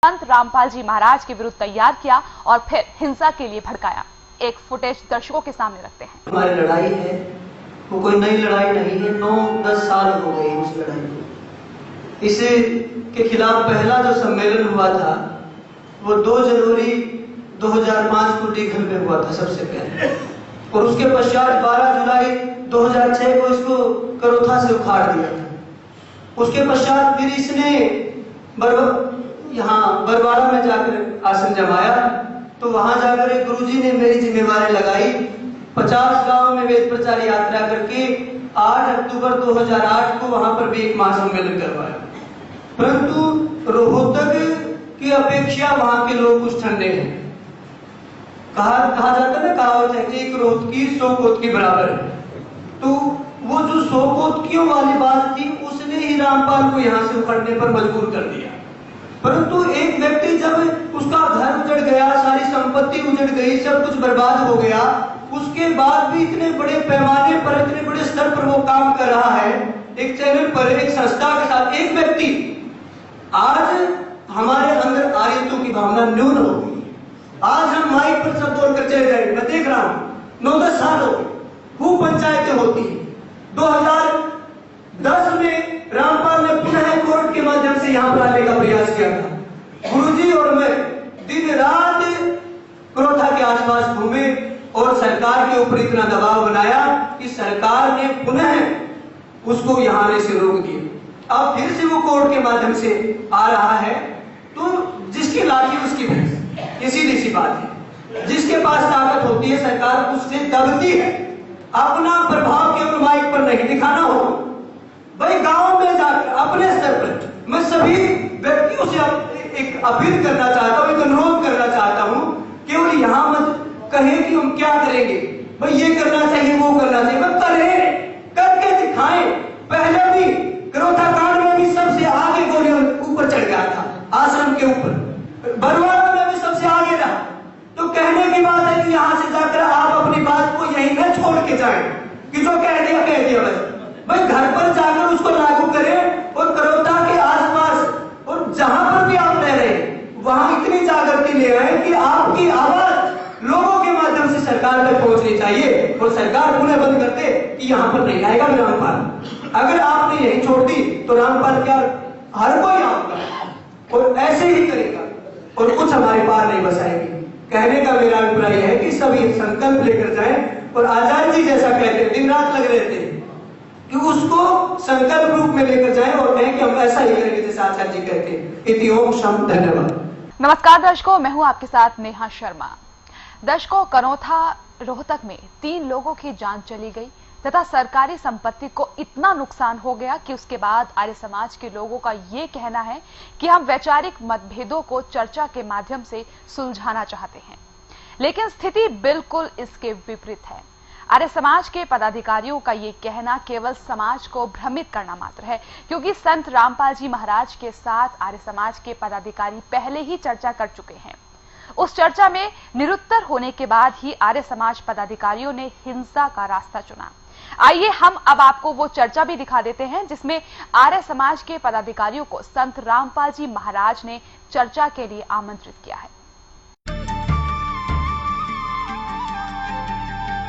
संत रामपाल जी महाराज के विरुद्ध तैयार किया और फिर हिंसा के लिए भड़काया। एक फुटेज दर्शकों के सामने रखते हैं। हमारी लड़ाई है वो कोई नई लड़ाई नहीं है, 9-10 साल हो गए उस लड़ाई को। इसे के खिलाफ पहला जो सम्मेलन हुआ था वो 2 जनवरी 2005 को डीघल में हुआ था सबसे पहले, और उसके पश्चात 12 जुलाई 2006 को इसको करोथा से उखाड़ दिया था। उसके पश्चात फिर इसने यहाँ बरवाड़ा में जाकर आसन जमाया, तो वहां जाकर एक गुरुजी ने मेरी जिम्मेवारी लगाई। 50 गांव में वेद प्रचार यात्रा करके 8 अक्टूबर 2008 को वहां पर भी एक महासम्मेलन करवाया। परंतु रोहतक की अपेक्षा वहां के लोग कुछ ठंडे हैं। कहा जाता है ना, कहावत है कि एक रोहतकी 100 कोत की बराबर है। तो वो जो 100 कोतकियों वाली बात थी उसने ही रामपाल को यहाँ से उखड़ने पर मजबूर कर दिया। परंतु एक व्यक्ति जब उसका घर उजड़ गया, सारी संपत्ति उजड़ गई, सब कुछ बर्बाद हो गया, उसके बाद भी इतने बड़े पैमाने पर, इतने बड़े स्तर पर वो काम कर रहा है, एक चैनल पर, एक संस्था के साथ, एक व्यक्ति। आज हमारे अंदर आर्यत्व की भावना न्यून हो गई। आज हम माइक पर सब बोलकर चले जाएंगे। मैं देख रहा हूं 9-10 साल हो गए, खूब पंचायतें होती है। 2010 में रामपाल ने पुनः कोर्ट के माध्यम से यहाँ पर आने का प्रयास किया था। गुरुजी और मैं दिन रात करोथा के आसपास घूमे और सरकार के ऊपर इतना दबाव बनाया कि सरकार ने पुनः उसको यहाँ आने से रोक दिया। अब फिर से वो कोर्ट के माध्यम से आ रहा है। तो जिसकी लाठी उसकी भैंस, ये सीधी सी बात है। जिसके पास ताकत होती है सरकार उससे दबती है। अपना प्रभाव केवल माइक पर नहीं दिखाना हो, भाई गांव में जाकर अपने स्तर पर मैं सभी व्यक्तियों से एक अपील करना चाहता हूं, एक अनुरोध करना चाहता हूं। केवल यहां मत कहें कि हम क्या करेंगे, भाई ये करना चाहिए, वो करना चाहिए, मत करें, करके दिखाएं। पहले भी करोथा कांड में भी सबसे आगे गोली ऊपर चढ़ गया था आश्रम के ऊपर, बरवाड़ा में भी सबसे आगे रहा। तो कहने की बात है कि यहां से जाकर आप अपनी बात को यहीं न छोड़ के जाएं कि जो कह दिया बस। भाई घर पर जाकर उसको लागू करें और करोथा के आसपास और जहां पर भी आप रह रहे हैं वहां इतनी जागृति ले आए कि आपकी आवाज लोगों के माध्यम से सरकार तक पहुंचनी चाहिए और सरकार पुनः बंद कर दे कि यहां पर नहीं आएगा रामपाल। अगर आपने यही छोड़ दी तो रामपाल क्या हर कोई आऊंगा और ऐसे ही करेगा और कुछ हमारे पार नहीं बसाएगी। कहने का मेरा अभिप्राय है कि सभी संकल्प लेकर जाएं और आचार्य जी जैसा कहते हैं, दिन रात लग रहे थे कि उसको संकल्प रूप में लेकर जाएं और कहें कि हम ऐसा ही करेंगे जैसा आचार्य जी कहते हैं। इति ओम शम। धन्यवाद। नमस्कार दर्शकों, मैं हूं आपके साथ नेहा शर्मा। दर्शकों, करोथा रोहतक में 3 लोगों की जान चली गई तथा सरकारी संपत्ति को इतना नुकसान हो गया कि उसके बाद आर्य समाज के लोगों का ये कहना है कि हम वैचारिक मतभेदों को चर्चा के माध्यम से सुलझाना चाहते हैं, लेकिन स्थिति बिल्कुल इसके विपरीत है। आर्य समाज के पदाधिकारियों का ये कहना केवल समाज को भ्रमित करना मात्र है, क्योंकि संत रामपाल जी महाराज के साथ आर्य समाज के पदाधिकारी पहले ही चर्चा कर चुके हैं। उस चर्चा में निरुत्तर होने के बाद ही आर्य समाज पदाधिकारियों ने हिंसा का रास्ता चुना। आइए हम अब आपको वो चर्चा भी दिखा देते हैं जिसमें आर्य समाज के पदाधिकारियों को संत रामपाल जी महाराज ने चर्चा के लिए आमंत्रित किया है।